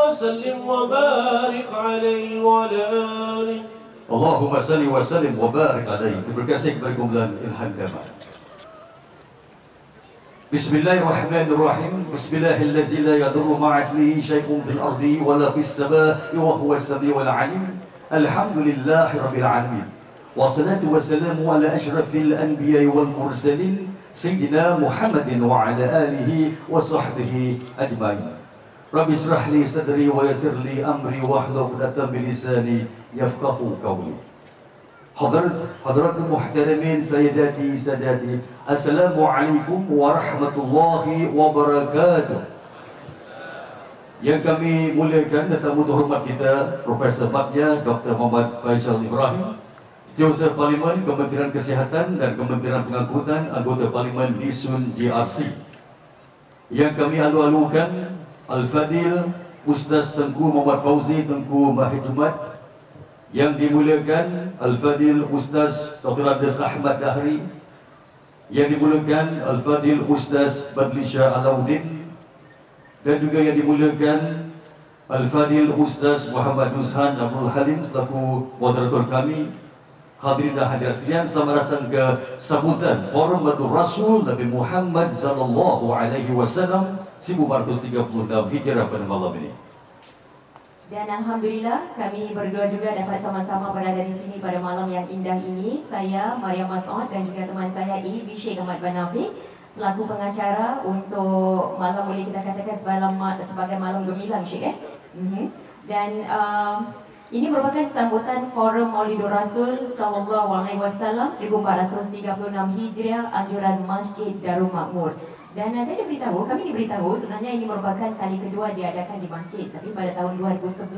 وسلم وبارك عليه وعلى آله. Allahumma salli wa sallim wa barik alaihi. Terima kasih kepada kumpulan Ilham Damai. Bismillahirrahmanirrahim. Bismillahillazi la yadurru ma'a ismihi syai'un fil ardi wala fis samaa'i wa huwas samiul 'alim. Alhamdulillahi rabbil alamin. Wassalatu wassalamu ala asyrafil anbiya'i wal mursalin sayyidina Muhammadin wa ala alihi wa sahbihi ajmain. Rabbi israh li sadri wa yassir li amri wahlul 'uqdatam min lisani yafqahu qawli. Hadratul muhtaramin sayyidati sadati, assalamualaikum warahmatullahi wabarakatuh. Yang kami muliakan tetamu terhormat kita, Profesor Madya Dr. Muhammad Faisal Ibrahim, Setiausaha Parlimen Kementerian Kesihatan dan Kementerian Pengangkutan Anggota Parlimen Disun GRC. Yang kami alu-alukan Al-Fadil Ustaz Tengku Muhammad Fauzi Tengku Mahir Jumat, yang dimuliakan Al-Fadil Ustaz Dr. Andes Ahmad Dahri, yang dimuliakan Al-Fadil Ustaz Badlisha Alauddin, dan juga yang dimuliakan Al-Fadil Ustaz Muhammad Nuzhan Abdul Halim selaku moderator kami. Hadirin dan hadirat sekalian, selamat datang ke sambutan Forum Matur Rasul Nabi Muhammad sallallahu alaihi wasallam 1436 Hijrah pada malam ini. Dan Alhamdulillah kami berdua juga dapat sama-sama berada di sini pada malam yang indah ini. Saya Maria Mas'ud dan juga teman saya Ibi Sheikh Ahmad Banafi selaku pengacara untuk malam, boleh kita katakan sebagai malam gemilang, Sheikh Dan ini merupakan sambutan Forum Maulidur Rasul sallallahu alaihi wasallam 1436 Hijriah anjuran Masjid Darul Makmur. Dan saya kami diberitahu sebenarnya ini merupakan kali kedua diadakan di masjid, tapi pada tahun 2011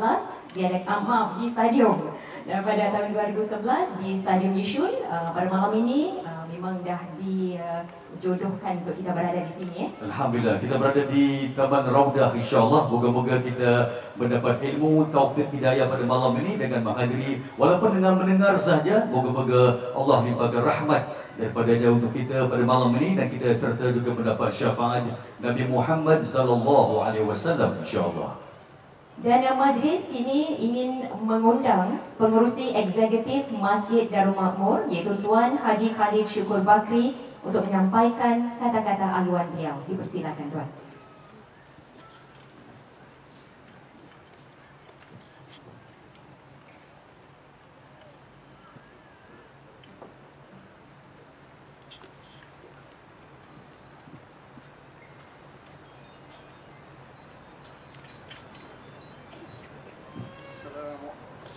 diadakan di stadium. Dan pada tahun 2011 di Stadium Yishun. Pada malam ini memang dah dijodohkan untuk kita berada di sini. Alhamdulillah, kita berada di Taman Raudah, insya-Allah. Moga-moga kita mendapat ilmu, taufik, hidayah pada malam ini dengan menghadiri walaupun dengan mendengar saja. Moga-moga Allah limpahkan rahmat daripadanya untuk kita pada malam ini, dan kita serta juga mendapat syafaat Nabi Muhammad sallallahu alaihi wasallam, insya-Allah. Dan majlis ini ingin mengundang pengerusi eksekutif Masjid Darul Makmur, iaitu Tuan Haji Khalid Syukur Bakri, untuk menyampaikan kata-kata aluan beliau. Dipersilakan Tuan.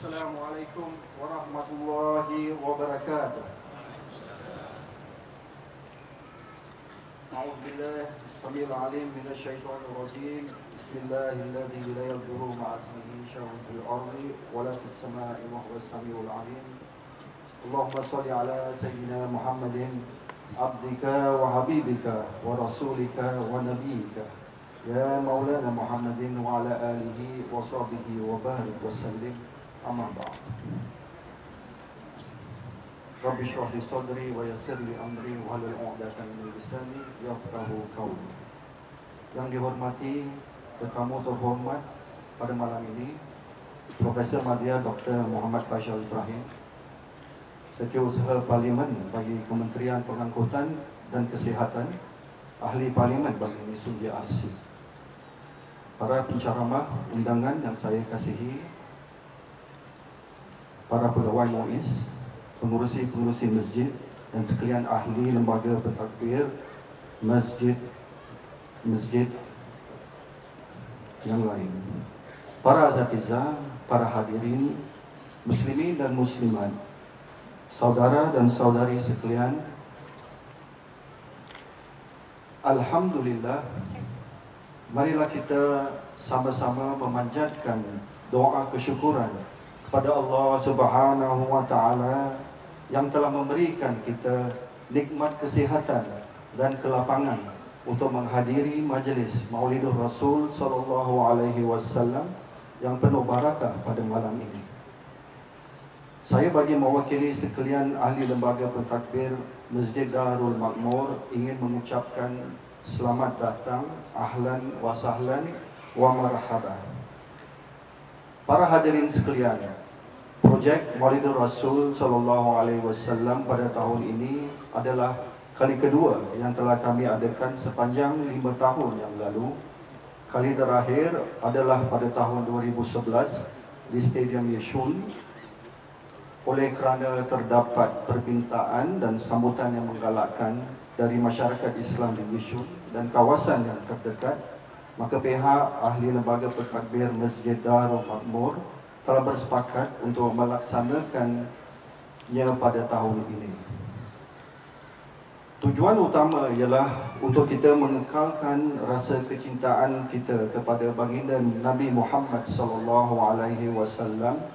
Assalamualaikum warahmatullahi wabarakatuh. A'udzubillahi as-sami'il 'alim minasyaitonir rajim. Bismillahilladzi la yadurru ma'a ismihi syai'un fil ardi wa la fis samaa'i wa huwas samiul 'alim. Allahumma shalli 'ala sayyidina Muhammadin abdika wa habibika wa rasulika wa nabiyyika ya maulana Muhammadin wa 'ala alihi wa sahbihi wa barik wa sallim. Amma ba'd. Rabbi shrah li sadri wa yassir li amri wahlul 'uqdatam min lisani yafqahu qawli. Yang dihormati tetamu terhormat pada malam ini, Profesor Madya Dr. Muhammad Faisal Ibrahim, Setiausaha Parlimen bagi Kementerian Pengangkutan dan Kesihatan, Ahli Parlimen bagi Disun GRC, para penceramah undangan yang saya kasihi, para pegawai MUIS, pengurusi-pengurusi masjid dan sekalian ahli lembaga pentadbir masjid yang lain, para asatidzah, para hadirin muslimin dan muslimat, saudara dan saudari sekalian. Alhamdulillah, marilah kita sama-sama memanjatkan doa kesyukuran kepada Allah Subhanahu wa taala yang telah memberikan kita nikmat kesihatan dan kelapangan untuk menghadiri majlis Maulidur Rasul sallallahu alaihi wasallam yang penuh barakah pada malam ini. Saya bagi mewakili sekalian ahli lembaga pentadbir Masjid Darul Makmur ingin mengucapkan selamat datang, ahlan wa sahlan wa marhaban. Para hadirin sekalian, projek Maulidur Rasul sallallahu alaihi wasallam pada tahun ini adalah kali kedua yang telah kami adakan sepanjang 5 tahun yang lalu. Kali terakhir adalah pada tahun 2011 di Stadium Yishun. Oleh kerana terdapat permintaan dan sambutan yang menggalakkan dari masyarakat Islam di Yishun dan kawasan yang terdekat, maka pihak ahli lembaga pentadbir Masjid Darul Makmur telah bersepakat untuk melaksanakannya pada tahun ini. Tujuan utama ialah untuk kita mengekalkan rasa kecintaan kita kepada baginda Nabi Muhammad sallallahu alaihi wasallam,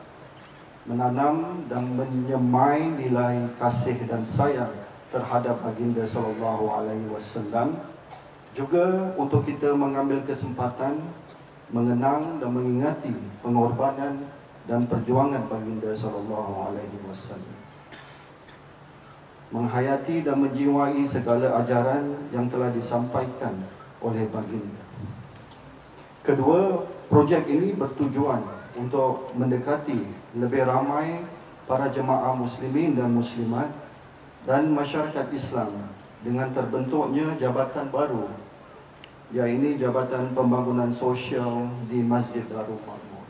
menanam dan menyemai nilai kasih dan sayang terhadap baginda sallallahu alaihi wasallam, juga untuk kita mengambil kesempatan mengenang dan mengingati pengorbanan dan perjuangan baginda sallallahu alaihi wasallam, menghayati dan menjiwai segala ajaran yang telah disampaikan oleh baginda. Kedua, projek ini bertujuan untuk mendekati lebih ramai para jemaah muslimin dan muslimat dan masyarakat Islam dengan terbentuknya jabatan baru, iaitu Jabatan Pembangunan Sosial di Masjid Darul Makmur.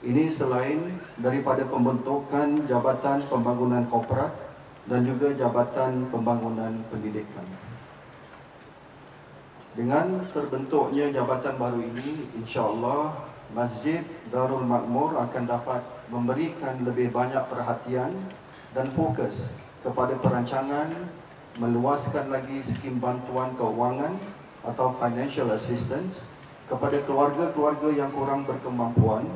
Ini selain daripada pembentukan Jabatan Pembangunan Korporat dan juga Jabatan Pembangunan Pendidikan. Dengan terbentuknya jabatan baru ini, insya-Allah Masjid Darul Makmur akan dapat memberikan lebih banyak perhatian dan fokus kepada perancangan meluaskan lagi skim bantuan keuangan atau financial assistance kepada keluarga-keluarga yang kurang berkemampuan,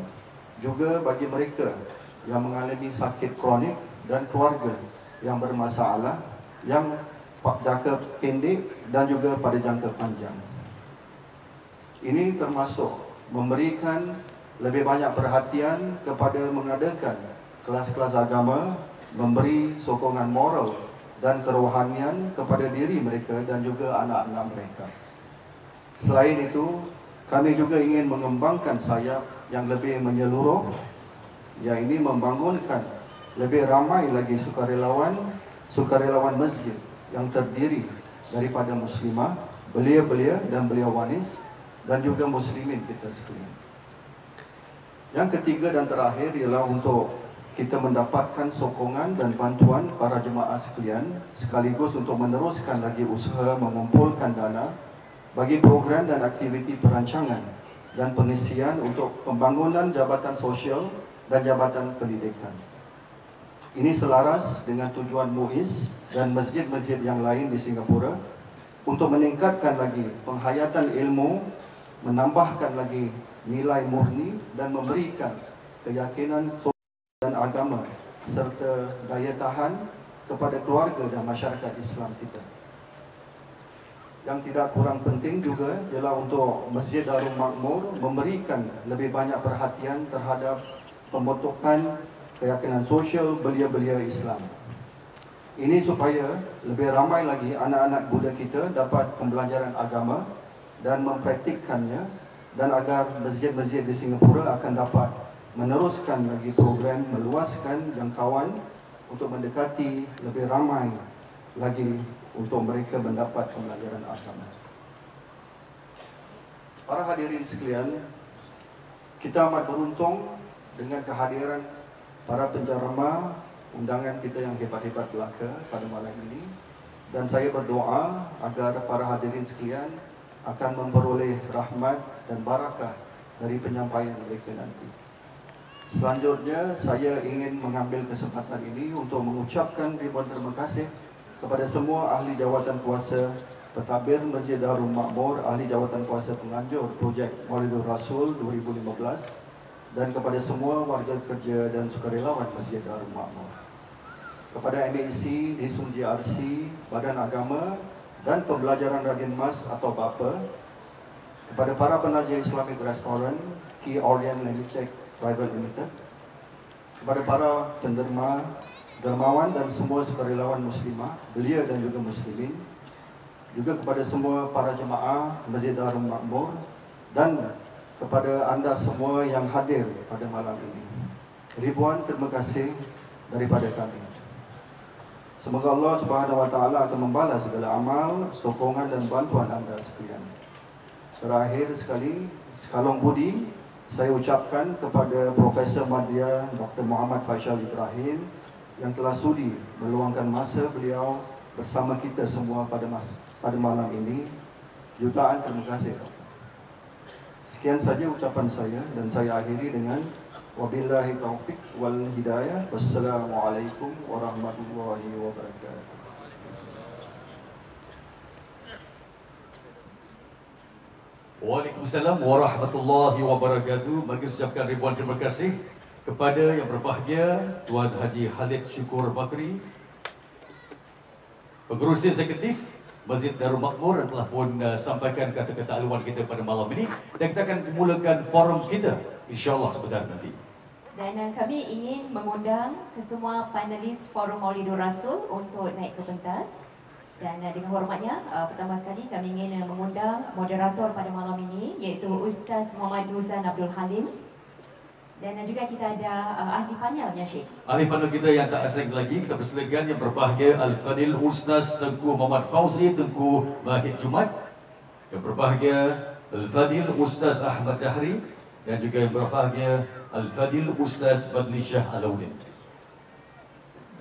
juga bagi mereka yang mengalami sakit kronik dan keluarga yang bermasalah yang jangka pendek dan juga pada jangka panjang. Ini termasuk memberikan lebih banyak perhatian kepada mengadakan kelas-kelas agama, memberi sokongan moral dan kerohanian kepada diri mereka dan juga anak-anak mereka. Selain itu, kami juga ingin mengembangkan sayap yang lebih menyeluruh, iaitu membangunkan lebih ramai lagi sukarelawan masjid yang terdiri daripada muslimah, belia-belia dan beliawanis dan juga muslimin kita sekalian. Yang ketiga dan terakhir ialah untuk kita mendapatkan sokongan dan bantuan para jemaah sekalian, sekaligus untuk meneruskan lagi usaha mengumpulkan dana bagi program dan aktiviti perancangan dan pengisian untuk pembangunan jabatan sosial dan jabatan pendidikan. Ini selaras dengan tujuan MUIS dan masjid-masjid yang lain di Singapura untuk meningkatkan lagi penghayatan ilmu, menambahkan lagi nilai murni dan memberikan keyakinan dan agama serta daya tahan kepada keluarga dan masyarakat Islam kita. Yang tidak kurang penting juga ialah untuk Masjid Darul Makmur memberikan lebih banyak perhatian terhadap pembentukan keyakinan sosial belia-belia Islam. Ini supaya lebih ramai lagi anak-anak muda kita dapat pembelajaran agama dan mempraktikkannya, dan agar masjid-masjid di Singapura akan dapat meneruskan lagi program meluaskan jangkauan untuk mendekati lebih ramai lagi untuk mereka mendapat pembelajaran agama. Para hadirin sekalian, kita amat beruntung dengan kehadiran para pencerama undangan kita yang hebat-hebat belaka pada malam ini, dan saya berdoa agar para hadirin sekalian akan memperoleh rahmat dan barakah dari penyampaian mereka nanti. Selanjutnya, saya ingin mengambil kesempatan ini untuk mengucapkan ribuan terima kasih kepada semua ahli jawatan kuasa pentadbir Masjid Darul Makmur, ahli jawatan kuasa penganjur projek Maulidur Rasul 2015, dan kepada semua warga kerja dan sukarelawan Masjid Darul Makmur, kepada MAC, Disun GRC, Badan Agama dan Pembelajaran Radin Mas atau BAPA, kepada para penaja Islamic Restaurant, Key Orient Limited Private Limited, kepada para penderma, dermawan dan semua sukarelawan muslimah, belia dan juga muslimin, juga kepada semua para jemaah Masjid Darul Makmur dan kepada anda semua yang hadir pada malam ini. Ribuan terima kasih daripada kami. Semoga Allah Subhanahu Wa Taala akan membalas segala amal, sokongan dan bantuan anda sekalian. Terakhir sekali, sekalong budi saya ucapkan kepada Profesor Madya Dr. Muhammad Faisal Ibrahim yang telah sudi meluangkan masa beliau bersama kita semua pada malam ini. Jutaan terima kasih. Sekian saja ucapan saya dan saya akhiri dengan wabillahi taufik wal hidayah. Wassalamualaikum warahmatullahi wabarakatuh. Waalaikumsalam warahmatullahi wabarakatuh. Bagi ucapkan ribuan terima kasih kepada yang berbahagia Tuan Haji Khalid Syukur Bakri, Pengerusi Eksekutif Masjid Darul Makmur, yang telah pun sampaikan kata-kata aluan kita pada malam ini, dan kita akan memulakan forum kita insya-Allah sebentar nanti. Dan kami ingin mengundang kesemua panelis Forum Maulidur Rasul untuk naik ke pentas. Dan dengan hormatnya, pertama sekali kami ingin mengundang moderator pada malam ini, iaitu Ustaz Muhammad Nuzhan Abdul Halim. Dan juga kita ada ahli panelnya, Syekh. Ahli panel kita yang tak asing lagi, kita persilakan yang berbahagia Al-Fadil Ustaz Tengku Muhammad Fauzi Tengku Mahid Jumat, yang berbahagia Al-Fadil Ustaz Ahmad Dahri, dan juga yang berbahagia Al-Fadil Ustaz Badli Shah Alauddin.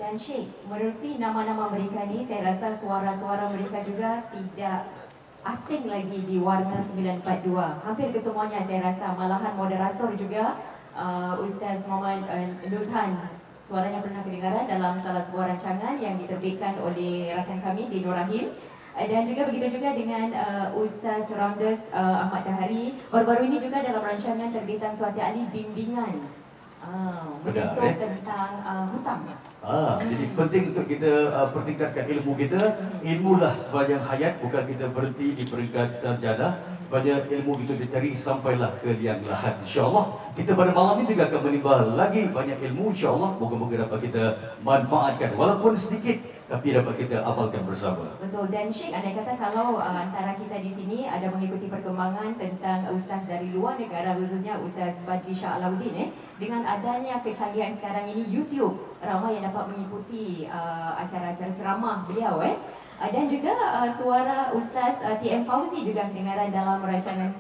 Dan Syekh, menerusi nama-nama mereka ni, saya rasa suara-suara mereka juga tidak asing lagi di Warna 942. Hampir kesemuanya saya rasa, malahan moderator juga Ustaz Muhammad Nuzhan, suaranya pernah kedengaran dalam salah sebuah rancangan yang diterbitkan oleh rakan kami di Nur Rahim. Dan juga begitu juga dengan Ustaz Ramdas Ahmad Dahri, baru-baru ini juga dalam rancangan terbitan Suhati Ali Bimbingan menyentuh tentang hutang. Jadi penting untuk kita pertingkatkan ilmu kita. Ilmulah sepanjang hayat, bukan kita berhenti di peringkat sarjana. Sepanjang ilmu kita dicari sampailah ke liang lahat. InsyaAllah kita pada malam ini juga akan menimba lagi banyak ilmu. InsyaAllah moga-moga dapat kita manfaatkan walaupun sedikit, tapi dapat kita amalkan bersama. Betul. Dan Syekh, anda kata kalau antara kita di sini ada mengikuti perkembangan tentang ustaz dari luar negara, khususnya Ustaz Badli Shah Alauddin, dengan adanya kecanggihan sekarang ini YouTube, ramai yang dapat mengikuti acara-acara ceramah beliau dan juga suara Ustaz TM Fauzi juga kedengaran dalam rancangan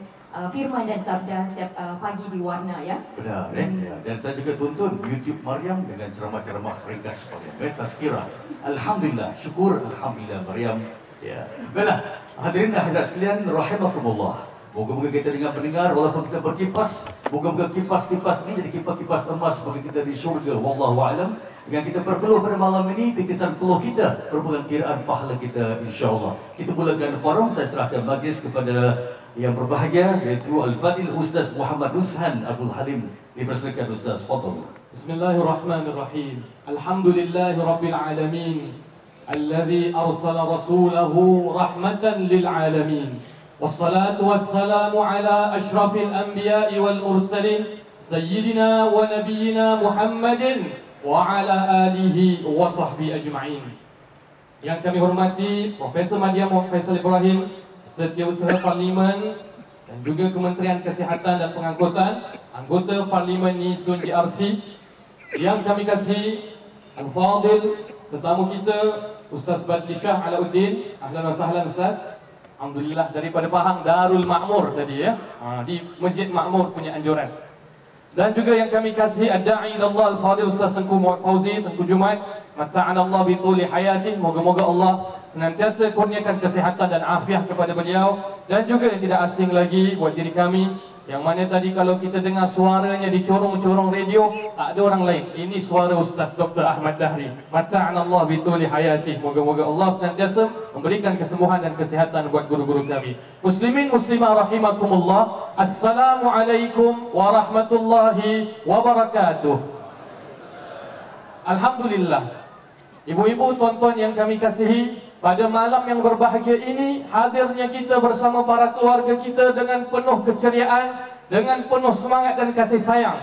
firman dan sabda setiap pagi di Warna, ya. Benar, dan saya juga tonton YouTube Maryam dengan ceramah-ceramah ringkas tazkirah. Alhamdulillah, syukur alhamdulillah Maryam. Ya. Baiklah, hadirin dan hadirat sekalian rahimakumullah. Moga-moga kita dengar walaupun kita berkipas, moga-moga kipas-kipas ini jadi kipas-kipas emas bagi kita di syurga. Wallahu a'lam. Dengan kita berpeluh pada malam ini, titisan peluh kita merupakan kiraan pahala kita insya-Allah. Kita mulakan forum, saya serahkan majlis kepada yang berbahagia, yaitu Al-Fadil Ustaz Muhammad Nuzhan Abdul Halim. Dipersilakan Ustaz, fadhal. Bismillahirrahmanirrahim. Alhamdulillahi rabbil alamin. Alladhi arsala rasulahu rahmatan lil alamin. والصلاة والسلام على أشرف الأنبياء والمرسلين سيدنا ونبينا محمد وعلى آله وصحبه أجمعين. Yang kami hormati Profesor Madya Faisal Ibrahim, Setiausaha Parlimen, dan juga Kementerian Kesihatan dan Pengangkutan, anggota Parlimen Nisun JRC. Yang kami kasihi Al-Fadil, tetamu kita Ustaz Badli Shah Alauddin. Ahlan wa sahlan Ustaz. Alhamdulillah, daripada Pahang Darul Makmur tadi, ya, di Masjid Makmur punya anjuran. Dan juga yang kami kasihi Ad-Da'i ilallah Al-Fadil Ustaz Tengku Muhammad Fauzi Tengku Jumat, mata'anallah bituli hayatih. Moga-moga Allah senantiasa kurniakan kesihatan dan afiah kepada beliau. Dan juga yang tidak asing lagi buat diri kami, yang mana tadi kalau kita dengar suaranya di corong-corong radio, tak ada orang lain, ini suara Ustaz Dr. Ahmad Dahri. Mata'anallah bituli hayatih. Moga-moga Allah senantiasa memberikan kesembuhan dan kesihatan buat guru-guru kami. Muslimin muslimah rahimakumullah. Assalamualaikum warahmatullahi wabarakatuh. Alhamdulillah, ibu-ibu, tuan-tuan yang kami kasihi, pada malam yang berbahagia ini, hadirnya kita bersama para keluarga kita dengan penuh keceriaan, dengan penuh semangat dan kasih sayang.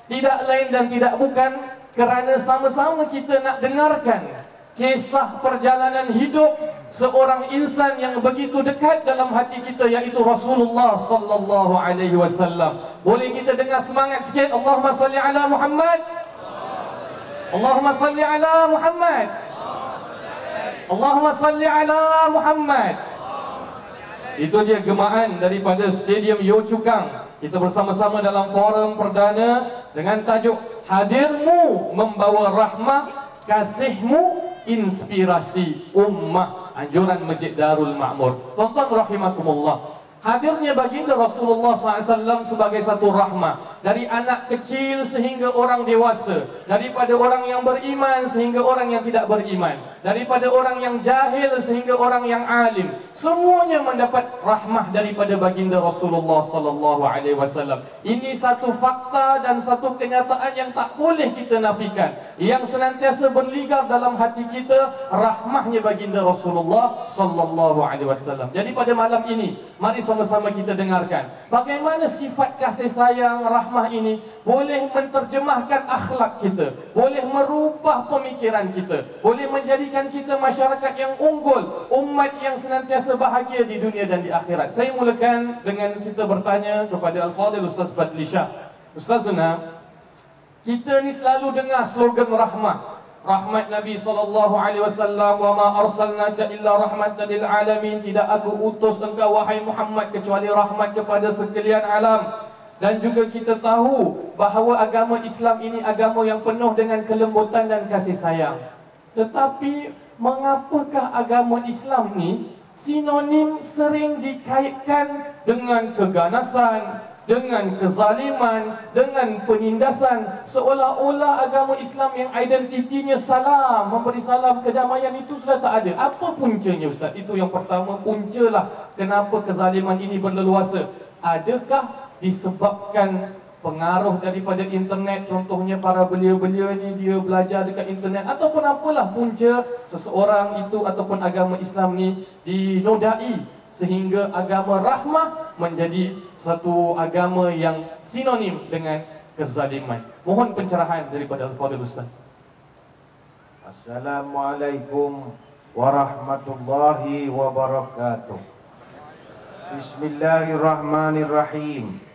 Tidak lain dan tidak bukan kerana sama-sama kita nak dengarkan kisah perjalanan hidup seorang insan yang begitu dekat dalam hati kita, yaitu Rasulullah sallallahu alaihi wasallam. Boleh kita dengar semangat sikit? Allahumma salli ala Muhammad. Allahumma salli ala Muhammad. Allahumma salli ala Muhammad. Itu dia gemaan daripada Stadium Yio Chu Kang. Kita bersama-sama dalam forum perdana dengan tajuk Hadirmu Membawa Rahmah, Kasihmu Inspirasi Ummah, anjuran Masjid Darul Ma'mur. Tuan-tuan rahimakumullah, hadirnya baginda Rasulullah SAW sebagai satu rahmah, dari anak kecil sehingga orang dewasa, daripada orang yang beriman sehingga orang yang tidak beriman, daripada orang yang jahil sehingga orang yang alim, semuanya mendapat rahmah daripada baginda Rasulullah SAW. Ini satu fakta dan satu kenyataan yang tak boleh kita nafikan, yang senantiasa berligar dalam hati kita, rahmahnya baginda Rasulullah SAW. Jadi pada malam ini, mari sama-sama kita dengarkan bagaimana sifat kasih sayang, rahmah ini boleh menterjemahkan akhlak kita, boleh merubah pemikiran kita, boleh menjadikan kita masyarakat yang unggul, umat yang senantiasa bahagia di dunia dan di akhirat. Saya mulakan dengan kita bertanya kepada Al-Fadhil Ustaz Fadli Shah. Ustazuna, kita ni selalu dengar slogan rahmah. Rahmat Nabi SAW, wa ma arsalnaka illa rahmatan lil alamin, tidak aku utus engkau wahai Muhammad kecuali rahmat kepada sekalian alam. Dan juga kita tahu bahawa agama Islam ini agama yang penuh dengan kelembutan dan kasih sayang. Tetapi mengapakah agama Islam ni sinonim sering dikaitkan dengan keganasan, dengan kezaliman, dengan penindasan, seolah-olah agama Islam yang identitinya salam, memberi salam kedamaian, itu sudah tak ada. Apa puncanya, Ustaz? Itu yang pertama, puncalah kenapa kezaliman ini berleluasa. Adakah disebabkan pengaruh daripada internet? Contohnya para belia-belia ni dia belajar dekat internet, ataupun apalah punca seseorang itu ataupun agama Islam ni dinodai sehingga agama rahmah menjadi satu agama yang sinonim dengan kezaliman. Mohon pencerahan daripada Al-Fadhil Ustaz. Assalamualaikum warahmatullahi wabarakatuh. Bismillahirrahmanirrahim.